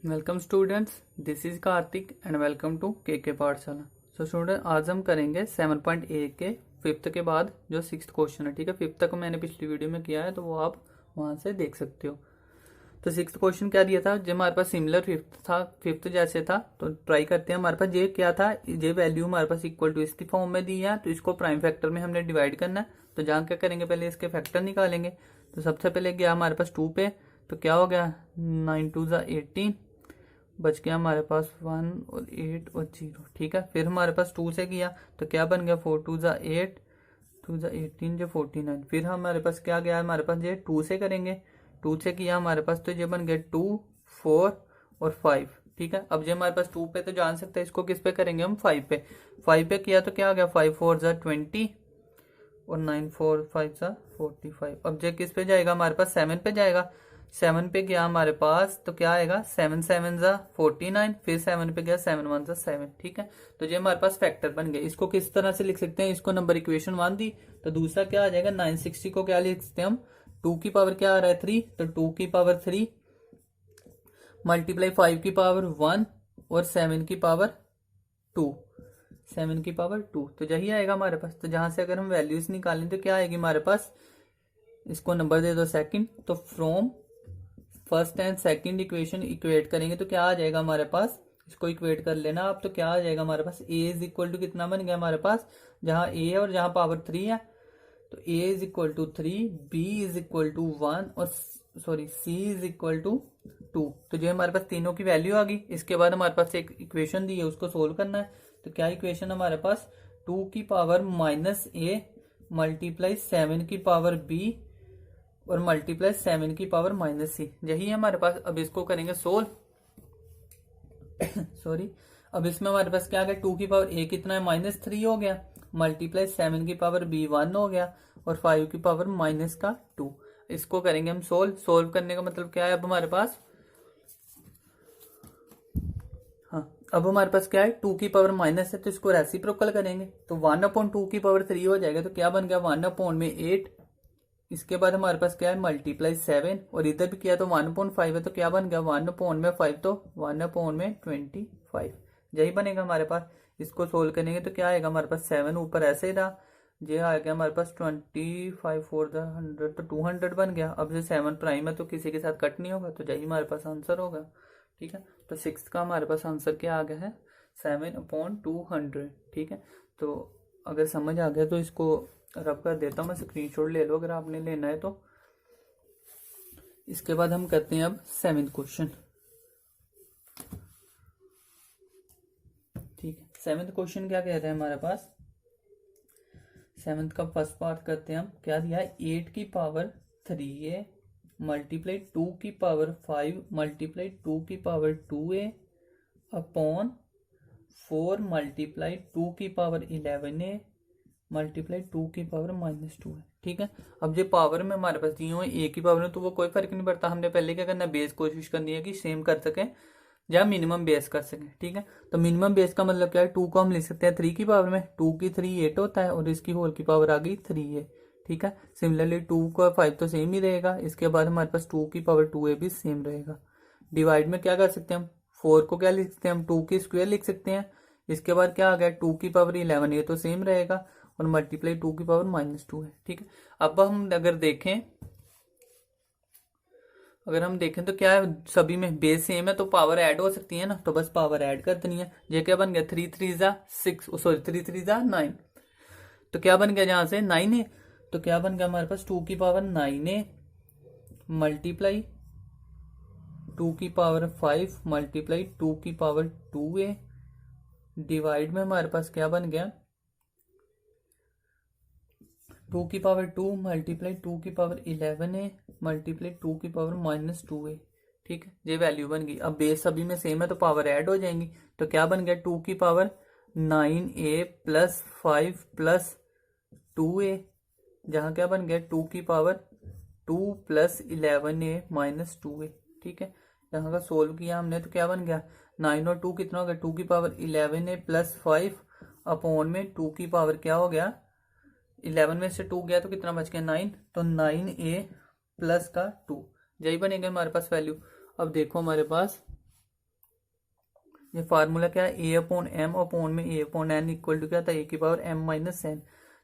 Welcome students, this is Kartik and welcome to K Pathshala. So student, आज हम करेंगे 7.1 के फिफ्थ के बाद जो सिक्स्थ क्वेश्चन है। ठीक है, फिफ्थ तक मैंने पिछली वीडियो में किया है तो वो आप वहां से देख सकते हो। तो सिक्स्थ क्वेश्चन क्या दिया था, जो हमारे पास सिमिलर फिफ्थ था, फिफ्थ जैसे था, तो ट्राई करते हैं। हमारे पास ये क्या था, ये वैल्यू हमारे पास इक्वल टू इसकी फॉर्म में दी है, तो इसको प्राइम फैक्टर में हमने डिवाइड करना है। तो जहाँ क्या करेंगे, पहले इसके फैक्टर निकालेंगे। तो सबसे पहले गया हमारे पास 2 पे, तो क्या हो गया 9 2 18, बच गया हमारे पास 1 और 8 और 0। ठीक है, फिर हमारे पास 2 से किया तो क्या बन गया 4 2 8, 2 18 जो 49। फिर हमारे पास क्या गया, हमारे पास ये 2 से करेंगे, 2 से किया हमारे पास तो ये बन गया 2 4 और 5। ठीक है, अब ये हमारे पास 2 पे तो जान सकते हैं, इसको किस पे करेंगे हम 5 पे। 5 पे किया तो क्या हो गया 5 4 20 और 9 4 5 45। अब ये किस पे जाएगा, हमारे पास 7 पे जाएगा। 7 पे गया हमारे पास तो क्या आएगा 7 7 49, फिर 7 पे गया 7 1 7। ठीक है, तो ये हमारे पास फैक्टर बन गए। इसको किस तरह से लिख सकते हैं, इसको नंबर इक्वेशन 1 दी, तो दूसरा क्या आ जाएगा 960 को क्या लिख सकते हैं हम, 2 की पावर क्या आ रहा है 3, तो 2 की पावर 3 मल्टीप्लाई 5 की पावर 1 और 7 की पावर 2, 7 की पावर 2, तो यही आएगा हमारे पास। तो जहां से अगर हम वैल्यूज निकालें तो क्या आएगी हमारे पास, इसको नंबर दे दो सेकंड, तो from first and second equation equate करेंगे तो क्या आ जाएगा हमारे पास, इसको इक्वेट कर लेना आप, तो क्या आ जाएगा हमारे पास a इज इक्वल टू कितना बन गया हमारे पास, जहां a है और जहां पावर 3 है, तो a is equal to 3, b is equal to 1 और sorry c is equal to 2। तो जो हमारे पास तीनों की वैल्यू आ गई। इसके बाद हमारे पास एक इक्वेशन दी है, उसको सोल्व करना है। तो क्या इक्वेशन हमारे पास, 2 की पावर माइनस a मल्टीप्लाई 7 की पावर b और मल्टीप्लाई 7 की पावर माइनस सी, यही है हमारे पास। अब इसको करेंगे सोल्व सॉरी, अब इसमें हमारे पास क्या आ गया, 2 की पावर a कितना है -3 हो गया, मल्टीप्लाई 7 की पावर b 1 हो गया और 5 की पावर माइनस का 2। इसको करेंगे हम सोल्व। सोल्व करने का मतलब क्या है, अब हमारे पास, हाँ, अब हमारे पास क्या है 2 की पावर माइनस है, तो इसको रेसिप्रोकल करेंगे तो 1/2 की पावर 3 हो जाएगा। तो क्या बन गया 1/8। इसके बाद हमारे पास क्या है मल्टीप्लाई 7 और इधर भी किया तो 1/5 है, तो क्या बन गया 1/5, तो 1/25। यही बनेगा हमारे पास। इसको सोल्व करेंगे तो क्या आएगा हमारे पास, 7 ऊपर ऐसे ही रहा, ये आ गया हमारे पास 25 4 100, तो 200 बन गया। अब जो 7 प्राइम है तो किसी के साथ कट नहीं होगा, तो यही हमारे पास आंसर होगा। ठीक है, तो सिक्स का हमारे पास आंसर क्या आ गया है 7/200। ठीक है, तो अगर समझ आ गया तो इसको रब कर देता हूँ मैं, स्क्रीनशॉट ले लो अगर आपने लेना है तो। इसके बाद हम करते हैं अब 7th क्वेश्चन। ठीक है, 7th क्वेश्चन क्या कह रहे हैं हमारे पास, 7th का फर्स्ट पार्ट करते हैं हम। क्या दिया है 8 की पावर 3a मल्टीप्लाई 2 की पावर 5 मल्टीप्लाई 2 की पावर 2a अपॉन 4 मल्टीप्लाई 2 की पावर 11a मल्टीप्लाई 2 की पावर -2 है। ठीक है, अब ये पावर में हमारे पास दिए हुए ए की पावर में, तो वो कोई फर्क नहीं पड़ता। हमने पहले क्या करना है, बेस कोशिश करनी है कि सेम कर सके या मिनिमम बेस कर सके। ठीक है, तो मिनिमम बेस का मतलब क्या है, 2 को हम लिख सकते हैं 3 की पावर में, 2 की 3 8 होता है और इसकी होल की पावर आ गई 3 है। ठीक है, सिमिलरली 2 का 5 तो सेम ही रहेगा। इसके बाद हमारे पास 2 की पावर 2a भी सेम रहेगा। डिवाइड में क्या कर सकते हैं हम, 4 को क्या लिख सकते हैं हम, 2 की स्क्वायर लिख सकते हैं। इसके बाद क्या आ गया 2 की पावर 11, ये तो सेम रहेगा और मल्टीप्लाई 2 की पावर -2 है। ठीक है, अब हम अगर देखें, तो क्या है, सभी में बेस सेम है तो पावर ऐड हो सकती है ना, तो बस पावर ऐड कर देनी है। ये क्या बन गया 3 3 6, सॉरी 3 3 9, तो क्या बन गया जहां से 9 है, तो क्या बन गया हमारे पास 2 की पावर 9 मल्टीप्लाई 2 की पावर 5 मल्टीप्लाई 2 की पावर 2a डिवाइड में हमारे पास क्या बन गया 2 की पावर 2 मल्टीप्लाई 2 की पावर 11a मल्टीप्लाई 2 की पावर -2a। ठीक है, ये वैल्यू बन गई। अब बेस सभी में सेम है तो पावर ऐड हो जाएंगी। तो क्या बन गया 2 की power 9a plus 5 plus 2a, जहां क्या बन गया 2 की पावर 2 प्लस 11a -2a। ठीक है, यहाँ का सोल्व किया हमने तो क्या बन गया 9 और 2 कितना हो गया, 2 की पावर 11a प्लस 5 अपॉन में 2 की पावर क्या हो गया 11 में से 2 गया तो कितना बच गया 9, तो 9a प्लस का 2, यही बनेगा हमारे पास वैल्यू। अब देखो हमारे पास ये फार्मूला क्या है, ए अपॉन एम अपॉन में ए अपॉन एन इक्वल टू क्या था, ए की पावर एम माइनस एन।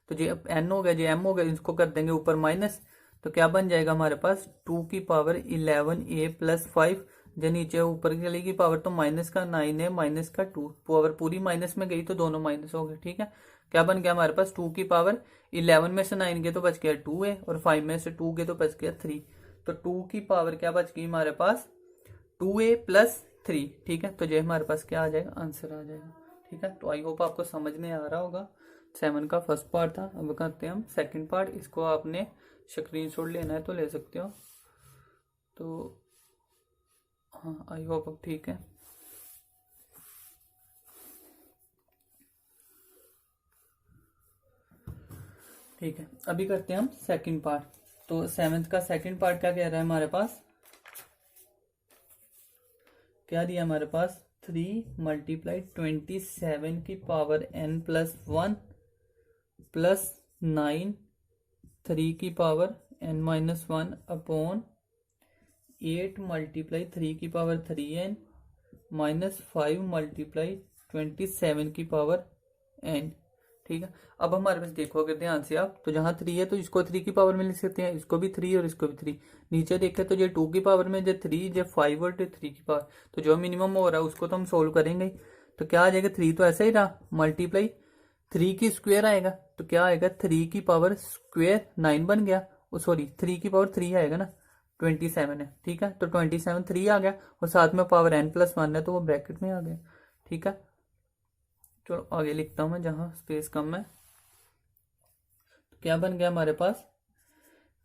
तो जो एन हो गया, जो एम हो गया, इसको कर देंगे ऊपर माइनस, तो क्या बन जाएगा हमारे पास 2 की पावर 11 ए प्लस 5, जो नीचे ऊपर के लिए की पावर तो माइनस का 9 है, माइनस का 2, पावर पूरी माइनस में गई तो दोनों माइनस हो गए। ठीक है, क्या बन गया हमारे पास 2 की पावर 11 में से 9 गए तो बच गया 2 है, और 5 में से 2 गए तो बच गया 3। तो 2 की पावर क्या बच गई हमारे पास 2a प्लस 3। ठीक है, तो जो हमारे पास क्या आ जाएगा, आंसर आ जाएगा। ठीक है, तो आई होप आपको समझ में आ रहा होगा। 7 का फर्स्ट पार्ट था। अब करते हैं हम सेकंड पार्ट। इसको आपने स्क्रीनशॉट लेना है तो ले सकते हो। तो हाँ, आई होप अब ठीक है। ठीक है, अभी करते हैं हम सेकंड पार्ट। तो 7th का सेकंड पार्ट क्या कह रहा है हमारे पास, क्या दिया हमारे पास 3 मल्टीप्लाई 27 की पावर n प्लस 1 प्लस 9 3 की power n minus 1 upon 8 multiply 3 की पावर 3n माइनस 5 मल्टीप्लाई 27 की पावर n। ठीक है, अब हमारे पास देखो अगर ध्यान से आप, तो जहां 3 है तो इसको 3 की पावर में लिख सकते हैं, इसको भी 3 और इसको भी 3। नीचे देखे तो जो 2 की पावर में जो 3, जो 5 और जो 3 की पावर, तो जो मिनिमम हो रहा है उसको तो हम सोल्व करेंगे। तो क्या आ जाएगा, 3 तो ऐसा ही रहा, मल्टीप्लाई 3 की स्क्वायर आएगा, तो क्या आएगा 3 की पावर स्क्वायर 9 बन गया, सॉरी 3 की पावर 3 आएगा ना, 27 है। ठीक है, तो 27 3 आ गया, और साथ में पावर n प्लस 1 है तो वो ब्रैकेट में आ गया। ठीक है, चलो आगे लिखता हूं मैं जहां स्पेस कम है। तो क्या बन गया हमारे पास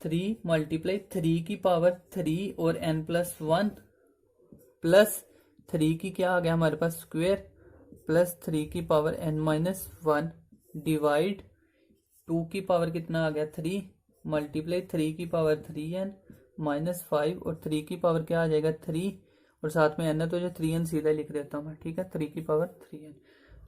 3 मल्टीप्लाई 3 की पावर 3 और n प्लस 1 प्लस 3 की क्या आ गया हमारे पास स्क्वायर प्लस 3 की पावर n माइनस 1 डिवाइड 2 की पावर कितना आ गया 3 मल्टीप्लाई 3 की पावर 3n माइनस 5 और 3 की पावर क्या आ जाएगा 3 और साथ में n है तो जो 3n सीधा लिख देता हूं मैं। ठीक है, 3 की पावर 3n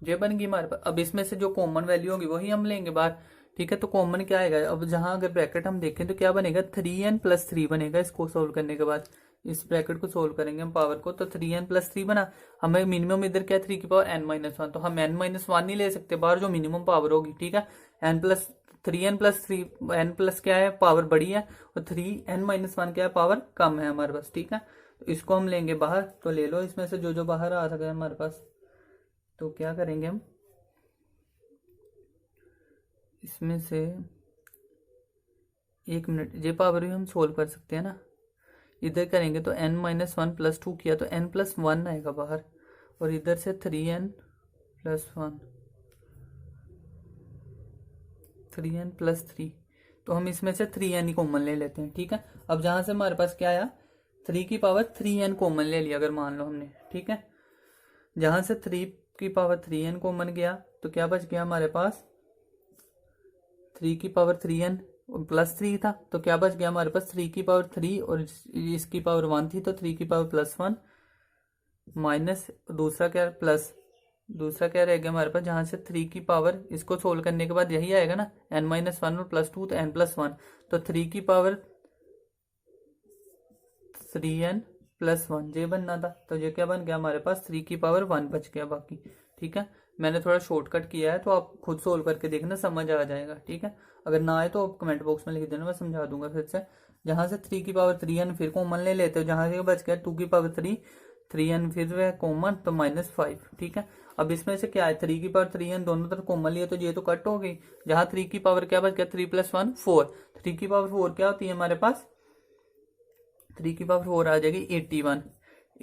ये बन गई हमारे पास। अब इसमें से जो कॉमन वैल्यू होगी वही हम लेंगे बाहर। ठीक है, तो कॉमन क्या आएगा, अब जहां अगर ब्रैकेट हम देखें तो क्या बनेगा 3n प्लस 3 बनेगा। इसको सोल्व करने के बाद इस ब्रैकेट को सोल्व करेंगे हम पावर को, तो 3n प्लस 3 बना। हमें मिनिमम इधर क्या है 3 की पावर n माइनस 1, तो हम n माइनस 1 नहीं ले सकते बाहर, जो मिनिमम पावर होगी। ठीक है, n plus 3n plus 3, n plus क्या है पावर बड़ी है, और 3n माइनस 1 क्या है पावर कम है हमारे पास। ठीक है, तो इसको हम लेंगे बाहर, तो ले लो इसमें से जो जो बाहर आ सके हमारे पास। तो क्या करेंगे हम, इसमें से 1 मिनट, ये पावर भी हम सोल्व कर सकते हैं ना। इधर करेंगे तो n माइनस 1 प्लस 2 किया तो n प्लस 1 आएगा बाहर, और इधर से 3n प्लस 1, 3n प्लस 3, तो हम इसमें से 3n ही कॉमन ले लेते हैं। ठीक है, अब जहां से हमारे पास क्या आया 3 की पावर 3n कॉमन ले लिया अगर मान लो हमने। ठीक है, जहां से 3 की पावर 3n कॉमन गया तो क्या बच गया हमारे पास 3 की पावर 3n प्लस 3 था, तो क्या बच गया हमारे पास 3 की पावर 3 और इसकी पावर 1 थी, तो 3 की पावर प्लस 1 माइनस दूसरा क्या प्लस, दूसरा क्या रह गया हमारे पास, जहां से 3 की पावर इसको सोल्व करने के बाद यही आएगा ना n माइनस 1 और प्लस 2, तो n प्लस 1, तो 3 की पावर 3n प्लस 1 ये बनना था, तो ये क्या बन गया हमारे पास 3 की पावर 1 बच गया बाकी। ठीक है, मैंने थोड़ा शॉर्टकट किया है तो आप खुद सोल्व करके देखना, समझ आ जाएगा। ठीक है, अगर ना आए तो आप कमेंट बॉक्स में लिख देना, मैं समझा दूंगा फिर से। जहां से 3 की पावर 3n फिर कॉमन ले लेते हो, जहां से बच गया 2 की पावर 3, 3n फिर वह कॉमन तो माइनस 5। ठीक है, अब इसमें से क्या है 3 की पावर 3n दोनों तरफ कॉमन लिया तो ये तो कट हो गई। जहां 3 की पावर क्या बच गया 3 प्लस 1 4, 3 की पावर 4 क्या होती है हमारे पास, 3 की पावर 4 आ जाएगी 81,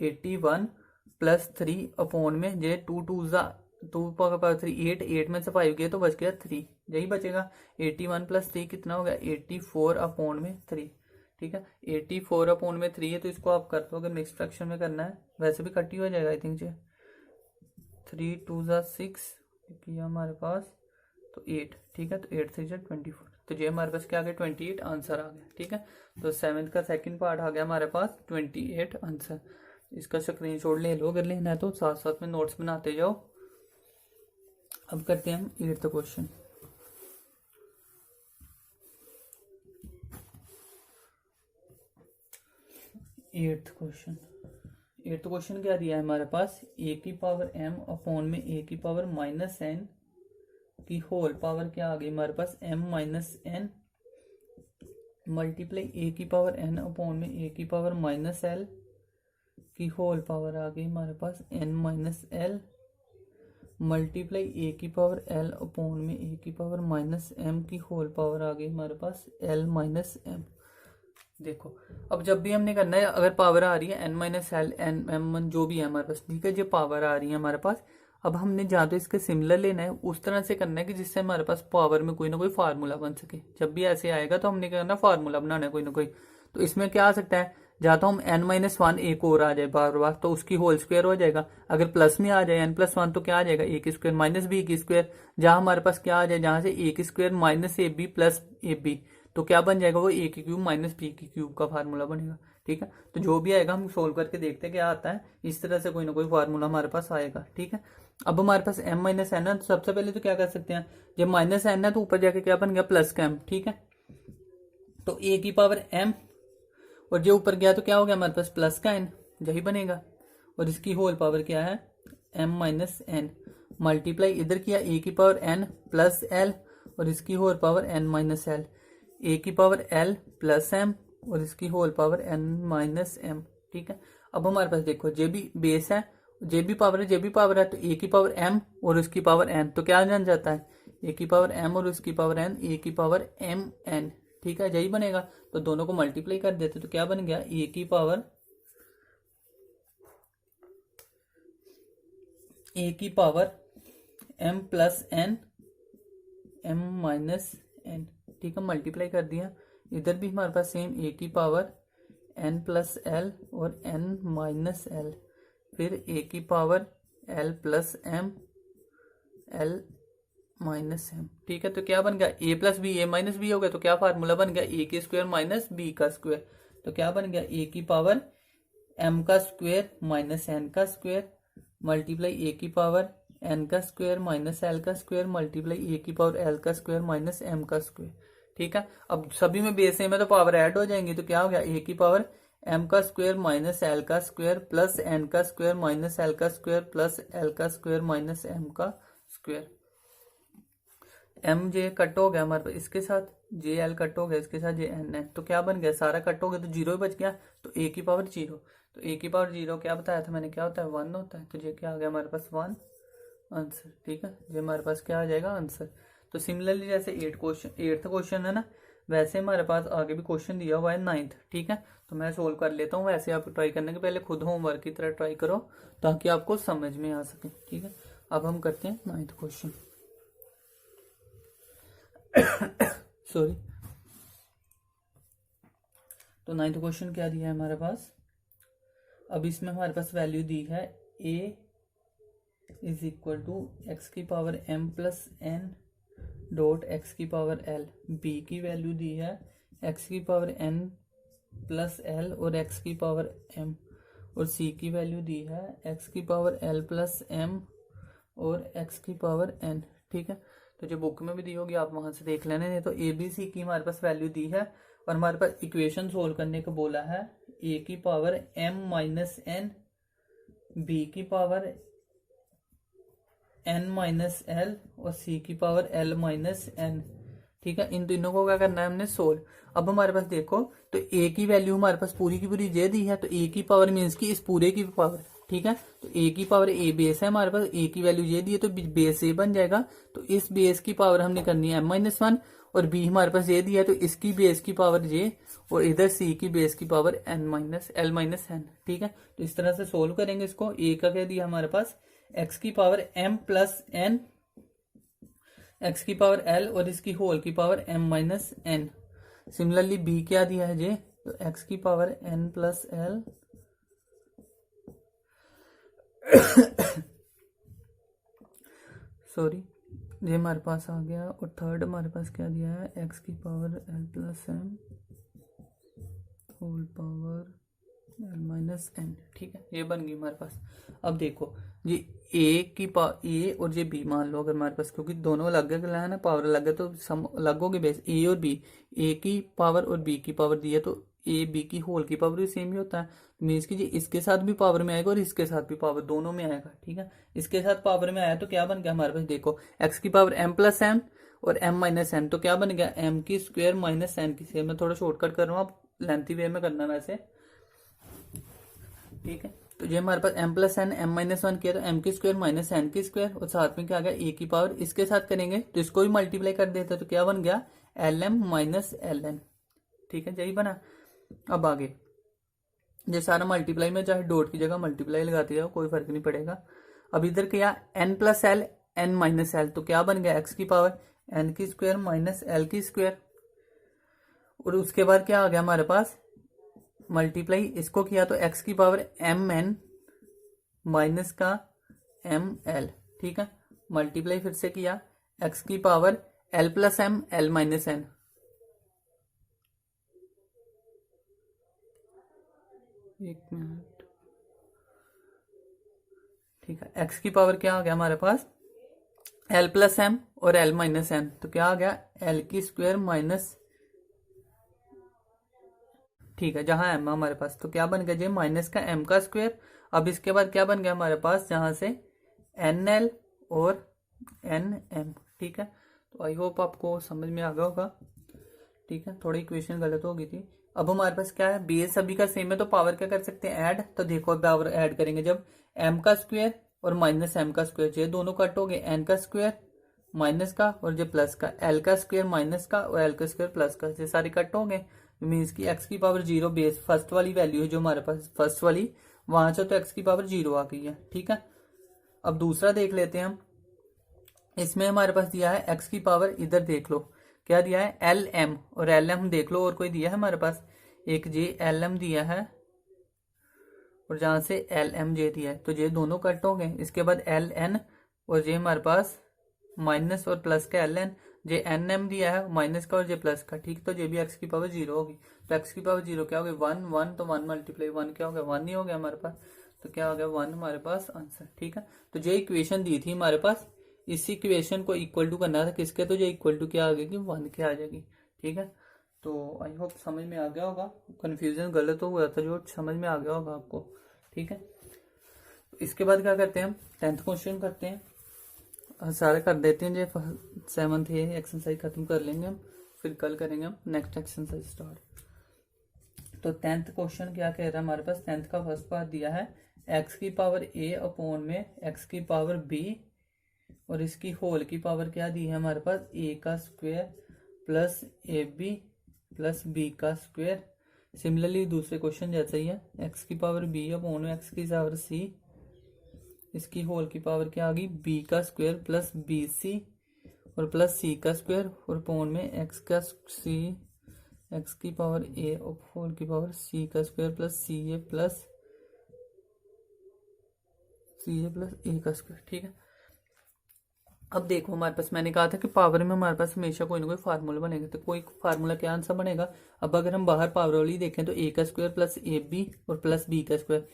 81 प्लस 3 अपॉन में जे 2 2 पावर 3 8, 8 में से 5 गए तो बच गया 3, यही बचेगा। 81 प्लस 3 कितना हो गया 84 अपॉन में 3। ठीक है, 84 अपॉन में 3 है, तो इसको आप कर दो अगर मिक्स फ्रैक्शन में करना है, वैसे भी कट ही हो जाएगा आई थिंक जी। 3 2 6 किया हमारे पास तो 8। ठीक है, तो 8 3 24, तो ये हमारे पास क्या आ गया 28 आंसर आ गया। ठीक है, तो 7th का सेकंड पार्ट आ गया हमारे पास 28 आंसर। इसका स्क्रीनशॉट ले लो अगर लेना है तो, साथ साथ में नोट्स बनाते जाओ। अब करते हैं हम 8th क्वेश्चन। एट्थ क्वेश्चन क्या दिया है हमारे पास, ए की पावर एम अपॉन में ए की पावर माइनस एन की होल पावर क्या आ गई हमारे पास, M minus N multiply A की पावर एन अपॉन में ए की पावर माइनस एल की होल पावर आ गई हमारे पास N minus L multiply A की पावर एल अपॉन में ए की पावर माइनस एम की होल पावर आ गई हमारे पास एल माइनस एम। देखो अब जब भी हमने करना है, अगर पावर आ रही है N minus L N M जो भी है हमारे पास, ठीक है, जो पावर आ रही है हमारे पास, अब हमने जहाँ तो इसके सिमिलर लेना है उस तरह से करना है कि जिससे हमारे पास पावर में कोई ना कोई फार्मूला बन सके। जब भी ऐसे आएगा तो हमने क्या करना, फार्मूला बनाना है कोई ना कोई। तो इसमें क्या आ सकता है, जहाँ तो हम एन माइनस वन एक और आ जाए बार बार तो उसकी होल स्क्वायर हो जाएगा। अगर प्लस में आ जाए एन प्लस वन तो क्या आ जाएगा, ए की स्क्वायर माइनस बी की स्क्वायर। जहाँ हमारे पास क्या आ जाए, जहाँ से ए की square minus A B plus A B, तो क्या बन जाएगा, वो ए की क्यूब माइनस बी की क्यूब का फार्मूला बनेगा। ठीक है, तो जो भी आएगा हम सोल्व करके देखते हैं क्या आता है, इस तरह से कोई ना कोई फार्मूला हमारे पास आएगा। ठीक है, अब हमारे पास m माइनस एन है, तो सबसे पहले तो क्या कर सकते हैं, जब माइनस एन है तो ऊपर जाके क्या बन गया, प्लस का m। ठीक है, तो a की पावर m और जो ऊपर गया तो क्या हो गया हमारे पास, प्लस का n, यही बनेगा। और इसकी होल पावर क्या है, m माइनस एन मल्टीप्लाई इधर किया a की पावर n प्लस l और इसकी whole power n minus l, a की पावर l प्लस m और इसकी whole power n minus m। ठीक है, अब हमारे पास देखो जे भी बेस है, जे भी पावर है, जे भी पावर है, तो ए की पावर m और उसकी पावर n, तो क्या जान जाता है, ए की पावर m और उसकी पावर n, ए की पावर m n। ठीक है, यही बनेगा। तो दोनों को मल्टीप्लाई कर देते तो क्या बन गया, ए की power m plus n m minus n। ठीक है, मल्टीप्लाई कर दिया। इधर भी हमारे पास सेम ए की पावर n प्लस एल और n माइनस एल, फिर ए की power l plus m l minus m। ठीक है, तो क्या बन गया, a plus B, A minus B हो गया, तो क्या फार्मूला बन गया, ए की स्क्वायर माइनस बी का स्क्वायर। तो क्या बन गया, ए की पावर m का स्क्वायर माइनस n का स्क्वायर मल्टीप्लाई ए की पावर n का स्क्वायर माइनस l का स्क्वायर मल्टीप्लाई ए की पावर l का स्क्वायर माइनस m का स्क्वायर। ठीक है, अब सभी में बेस सेम है तो पावर ऐड हो जाएंगी, तो क्या हो गया, ए की पावर m का स्क्वायर माइनस l का स्क्वायर प्लस n का स्क्वायर माइनस l का स्क्वायर प्लस l का स्क्वायर माइनस m का स्क्वायर। m जे कट हो गया हमारे पास, इसके साथ जे एल कट हो गया, इसके साथ जे एन है, तो क्या बन गया, सारा कट हो गया तो जीरो ही बच गया। तो ए की पावर जीरो, तो ए की पावर जीरो क्या बताया था मैंने, क्या होता है, वन होता है। तो ये क्या आ गया हमारे पास, वन आंसर। ठीक है, ये हमारे पास क्या आ जाएगा, आंसर। तो सिमिलरली जैसे एट्थ क्वेश्चन है ना, वैसे हमारे पास आगे भी क्वेश्चन दिया हुआ है नाइन्थ। ठीक है, तो मैं सोल्व कर लेता हूँ। वैसे आप ट्राई करने के पहले खुद होमवर्क की तरह ट्राई करो ताकि आपको समझ में आ सके। ठीक है, अब हम करते हैं नाइन्थ क्वेश्चन। सॉरी, तो नाइन्थ क्वेश्चन क्या दिया है हमारे पास, अब इसमें हमारे पास वैल्यू दी है a is equal to x की power m plus n dot x की पावर l, b की वैल्यू दी है x की पावर n प्लस l और x की पावर m, और c की वैल्यू दी है x की पावर l प्लस m और x की पावर n। ठीक है, तो जो बुक में भी दी होगी आप वहां से देख लेने। नहीं तो ए बी सी की हमारे पास वैल्यू दी है और हमारे पास इक्वेशन सोल्व करने को बोला है, ए की power m minus N, B की पावर n माइनस एल और c की पावर l माइनस n। ठीक है, इन तीनों को क्या करना है हमने, सोल्व। अब हमारे पास देखो, तो a की वैल्यू हमारे पास पूरी की पूरी j दी है, तो a की पावर मीन्स की इस पूरे की पावर। ठीक है, तो a की पावर a बेस है हमारे पास, a की वैल्यू j दी है तो बेस a बन जाएगा। तो इस बेस की पावर हमने करनी है m माइनस वन, और b हमारे पास j दी है तो इसकी बेस की पावर j, और इधर c की बेस की power n minus l minus n। ठीक है, तो इस तरह से सोल्व करेंगे इसको। a का क्या दिया हमारे पास, x की power m plus n, x की पावर l और इसकी होल की power m minus n। Similarly b क्या दिया है j, तो x की power n plus l sorry, ये हमारे पास आ गया। और थर्ड हमारे पास क्या दिया है, x की power l plus m whole power l minus n। ठीक है, ये बन गई हमारे पास। अब देखो ये ए और ये बी मान लो अगर हमारे पास, क्योंकि दोनों अलग अलग है ना, पावर अलग है तो सम अलग होगी बेस। ए और बी, ए की पावर और बी की पावर दी है तो ए बी की होल की पावर भी सेम ही होता है, मीन्स कि जी इसके साथ भी पावर में आएगा और इसके साथ भी पावर, दोनों में आएगा। ठीक है, इसके साथ पावर में आया तो क्या बन गया हमारे पास, देखो एक्स की पावर m प्लस एन और m माइनस एन, तो क्या बन गया m की स्क्वायर माइनस एन की स्क्वायर। मैं थोड़ा शॉर्टकट कर रहा हूँ, आप लेंथी वे में करना वैसे। ठीक है, तो ये हमारे पास m plus N m minus one किया तो m की स्क्वायर माइनस एन की स्क्वायर और साथ में क्या आ गया a की पावर। इसके साथ करेंगे तो इसको भी मल्टीप्लाई कर देते तो क्या बन गया lm माइनस ln। ठीक है, यही बना। अब आगे ये सारा मल्टीप्लाई में चाहे डॉट की जगह मल्टीप्लाई लगाती जाओ, कोई फर्क नहीं पड़ेगा। अब इधर क्या n plus L n minus L, तो क्या बन गया x की पावर n की स्क्वायर माइनस एल की स्क्वायर। और उसके बाद क्या आ गया हमारे पास मल्टीप्लाई, इसको किया तो x की पावर m n माइनस का m l। ठीक है, मल्टीप्लाई फिर से किया x की power l plus m l minus n। एक मिनट, ठीक है, x की पावर क्या आ गया हमारे पास l प्लस एम और l माइनस एन, तो क्या आ गया l की स्क्वायर माइनस, ठीक है, जहां m हमारे पास तो क्या बन गया जी माइनस का m का स्क्वायर। अब इसके बाद क्या बन गया हमारे पास जहां से एन एल और एन एम। ठीक है, तो आई होप आपको समझ में आ गया होगा। ठीक है, थोड़ी इक्वेशन गलत हो गई थी। अब हमारे पास क्या है, बेस सभी का सेम है तो पावर क्या कर सकते हैं ऐड। तो देखो पावर ऐड करेंगे जब m का स्क्वायर और माइनस m का स्क्वायर, ये दोनों कट हो गए, n का स्क्वायर माइनस का और ये प्लस का, l का स्क्वायर माइनस का और l का स्क्वायर प्लस का, ये सारे कट हो गए। मीन्स की x की पावर 0 बेस फर्स्ट वाली वैल्यू है जो हमारे पास फर्स्ट वाली, वहां से तो x की पावर 0 आ गई है। ठीक है, अब दूसरा देख लेते हैं हम। इसमें हमारे पास दिया है x की पावर, इधर देख लो क्या दिया है एल एम, और एल एम देख लो और कोई दिया है हमारे पास एक जे एल एम दिया है और जहां से एल एम जे दिया है, तो ये दोनों कट हो गए। इसके बाद एल एन और ये हमारे पास माइनस और प्लस का L N, J N M दिया है माइनस का और जे प्लस का। ठीक, तो ये भी एक्स की पावर 0 होगी, तो एक्स की पावर 0 क्या हो गई 1 1, तो 1 मल्टीप्लाई 1 क्या हो गया 1 ही हो गया हमारे पास, तो क्या हो गया 1 हमारे पास आंसर। ठीक है, तो ये इक्वेशन दी थी हमारे पास, इसी इक्वेशन को इक्वल टू करना था किसके, तो ये इक्वल टू क्या आ जाएगी 1 के आ जाएगी। ठीक है, तो आई होप समझ में आ गया होगा, कंफ्यूजन गलत हो गया था जो समझ में आ गया होगा आपको। ठीक है, तो इसके बाद क्या करते हैं हम 10th क्वेश्चन करते हैं, सारे कर देते हैं, जो 7th है एक्सरसाइज खत्म कर लेंगे हम, फिर कल करेंगे हम नेक्स्ट एक्सरसाइज स्टार्ट। तो 10th क्वेश्चन क्या कह रहा है हमारे पास, 10th का फर्स्ट पार्ट दिया है x की पावर a अपॉन में x की पावर b और इसकी होल की पावर क्या दी है हमारे पास a का square plus A B plus B का स्क्वायर। सिमिलरली दूसरे क्वेश्चन जैसा ही है, x की पावर b अपॉन में x की पावर c, इसकी होल की पावर क्या आ गई b का स्क्वायर प्लस बी सी और प्लस c का स्क्वायर और अपॉन में x का c, x की पावर a और होल की पावर c का square plus C A plus a का स्क्वायर। ठीक है, अब देखो हमारे पास मैंने कहा था कि पावर में हमारे पास हमेशा कोई ना कोई फार्मूला बनेगा, तो कोई फार्मूला क्या आंसर बनेगा। अब अगर हम बाहर पावर वाली देखें तो a का स्क्वायर प्लस ए बी और प्लस बी का स्क्वायर,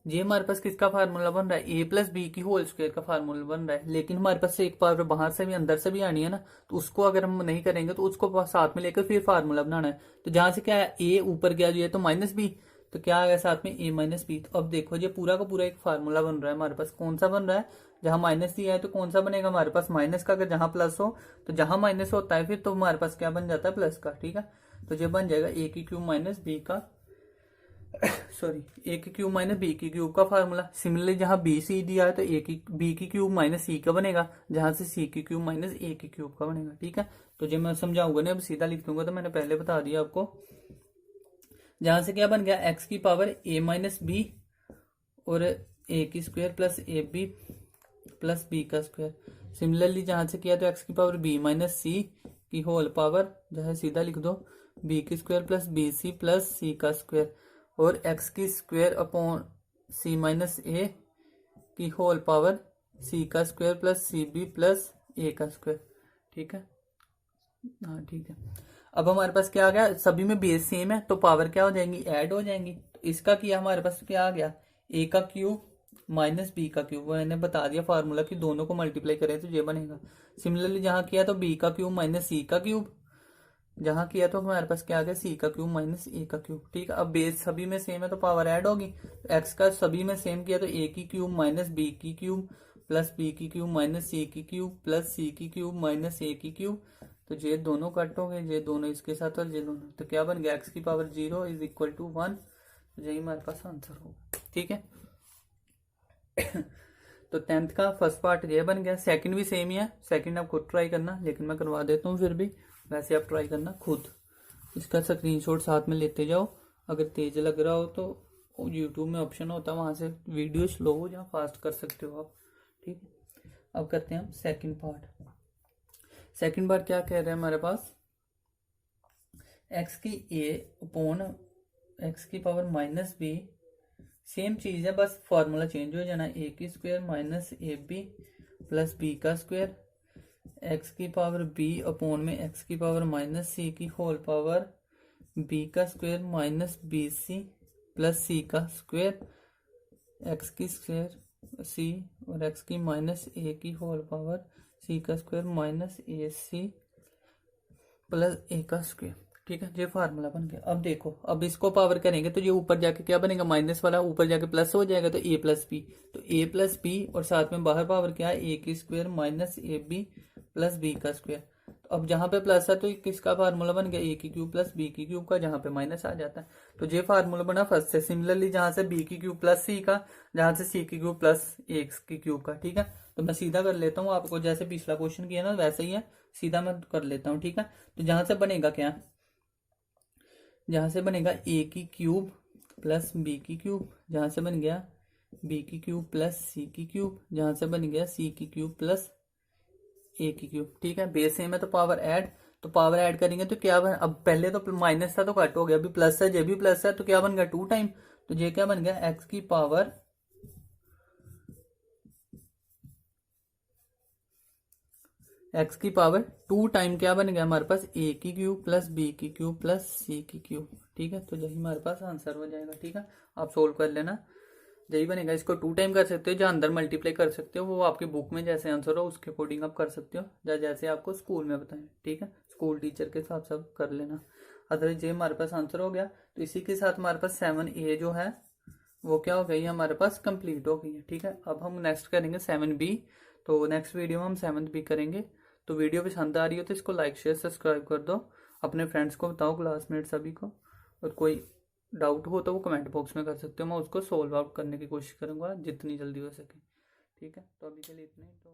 ये हमारे पास किसका फार्मूला बन रहा है a प्लस बी की होल स्क्वायर का फार्मूला बन रहा है। लेकिन हमारे पास से एक पावर बाहर से भी अंदर से भी आनी है ना, तो उसको अगर हम नहीं करेंगे तो उसको साथ में लेकर फिर फार्मूला बनाना है। तो जहां से क्या है a ऊपर गया जो है तो माइनस बी, तो क्या आ गया साथ में a माइनस बी। तो अब देखो ये पूरा का पूरा एक फार्मूला बन रहा है हमारे पास, कौन सा बन रहा है, जहां माइनस दिया है तो कौन सा बनेगा हमारे पास माइनस का, अगर जहां प्लस हो तो जहां माइनस होता है फिर तो हमारे पास क्या बन जाता है प्लस का। ठीक है, तो ये बन जाएगा a की क्यूब माइनस बी का सॉरी a की क्यूब माइनस बी की क्यूब का फार्मूला। सिमिलरली जहां बी सी दिया है तो a की बी की क्यूब माइनस सी का बनेगा, जहां से सी की क्यूब माइनस ए की क्यूब का बनेगा। ठीक है, तो जब मैं समझाऊंगा ना अब सीधा लिख दूंगा, तो मैंने पहले बता दिया आपको। जहां से क्या बन गया एक्स की पावर a माइनस बी और a की square plus A B plus B का स्क्वायर। सिमिलरली जहां से किया तो एक्स की पावर b माइनस सी की होल पावर, जहां सीधा लिख दो b की square plus B C plus C का स्क्वायर और x की square upon c minus A की होल पावर c का square plus C B plus A का स्क्वायर। ठीक है, हाँ ठीक है। अब हमारे पास क्या आ गया, सभी में बेस सेम है तो पावर क्या हो जाएंगी ऐड हो जाएंगी। तो इसका किया हमारे पास क्या आ गया a का क्यूब माइनस बी का क्यूब, मैंने बता दिया फार्मूला कि दोनों को मल्टीप्लाई करें तो ये बनेगा। सिमिलरली जहां किया तो b का क्यूब माइनस सी का क्यूब जहां किया तो हमारे पास क्या आ गया, सी का क्यूब माइनस ए का क्यूब। ठीक है, अब बेस सभी में सेम है तो पावर ऐड होगी। एक्स का सभी में सेम किया तो ए की क्यूब माइनस बी की क्यूब प्लस बी की क्यूब माइनस सी की क्यूब प्लस सी की क्यूब माइनस ए की क्यूब। तो ये दोनों कट हो गए, ये दोनों इसके साथ और ये दोनों, तो क्या बन गया, एक्स की पावर 0 इज इक्वल टू 1। तो यही हमारे पास आंसर होगा। ठीक है तो 10th का फर्स्ट पार्ट ये बन गया। सेकंड भी सेम ही है, सेकंड आप खुद ट्राई करना, लेकिन मैं करवा देता हूँ फिर भी, वैसे आप ट्राई करना खुद। इसका स्क्रीनशॉट साथ में लेते जाओ, अगर तेज लग रहा हो तो यूट्यूब में ऑप्शन होता है, वहां से वीडियो स्लो हो या फास्ट कर सकते हो आप। ठीक है, अब करते हैं हम सेकंड पार्ट। सेकंड पार्ट क्या कह रहे हैं हमारे पास, एक्स की ए अपॉन एक्स की पावर माइनस बी, सेम चीज है बस फॉर्मूला चेंज हो जाना, ए की square minus A B plus B का स्क्वायर, एक्स की पावर बी अपॉन में एक्स की पावर माइनस सी की होल पावर बी का square minus B C plus C का स्क्वायर, एक्स की स्क्वायर सी और एक्स की माइनस ए की होल पावर सी का square minus A C plus A का स्क्वायर। ठीक है, ये फार्मूला बन गया। अब देखो, अब इसको पावर करेंगे तो ये ऊपर जाके क्या बनेगा, माइनस वाला ऊपर जाके प्लस हो जाएगा, तो ए प्लस बी, तो ए प्लस बी और साथ में बाहर पावर क्या है, ए की square minus A B plus B का स्क्वायर। तो अब जहां पे प्लस है तो किसका फार्मूला बन गया, ए की क्यूब प्लस बी की क्यूब का, जहां पे माइनस आ जाता है। तो ये फार्मूला बना फर्स्ट से। सिमिलरली जहां से बी की क्यूब प्लस सी का, जहां से सी की क्यूब प्लस एक्स की क्यूब का। ठीक है, तो मैं सीधा कर लेता हूँ, आपको जैसे पिछला क्वेश्चन किया ना वैसे ही है, सीधा मैं कर लेता हूँ। ठीक है, तो जहां से बनेगा क्या, जहां से बनेगा ए की क्यूब प्लस बी की क्यूब, जहां से बन गया बी की क्यूब प्लस सी की क्यूब, जहां से बन गया सी की क्यूब प्लस ए की क्यूब। ठीक है, बेस सेम है तो पावर ऐड, तो पावर ऐड करेंगे तो क्या बन, अब पहले तो माइनस था तो कट हो गया, अभी प्लस है, ये भी प्लस है, तो क्या बन गया 2 टाइम, तो ये क्या बन गया, एक्स की पावर एक्स की पावर 2 टाइम क्या बन गया हमारे पास, ए की क्यूब प्लस बी की क्यूब प्लस सी की क्यूब। ठीक है, तो यही हमारे पास आंसर हो जाएगा। ठीक है, आप सोल्व कर लेना, यही बनेगा। इसको 2 टाइम कर सकते हो, जो अंदर मल्टीप्लाई कर सकते हो, वो आपकी बुक में जैसे आंसर हो उसके अकॉर्डिंग आप कर सकते हो, या जैसे आपको स्कूल में बताएं। ठीक है, स्कूल टीचर के हिसाब से आप कर लेना। अदरवाइज ये हमारे पास आंसर हो गया। तो इसी के साथ हमारे पास 7A जो है वो क्या हो गई, हमारे पास कंप्लीट हो गई है। ठीक है, अब हम नेक्स्ट करेंगे 7B। तो नेक्स्ट वीडियो में हम 7B करेंगे। तो वीडियो पसंद आ रही हो तो इसको लाइक शेयर सब्सक्राइब कर दो, अपने फ्रेंड्स को बताओ, क्लासमेट सभी को। और कोई डाउट हो तो वो कमेंट बॉक्स में कर सकते हो, मैं उसको सोल्व आउट करने की कोशिश करूंगा जितनी जल्दी हो सके। ठीक है, तो अभी के लिए इतना ही। तो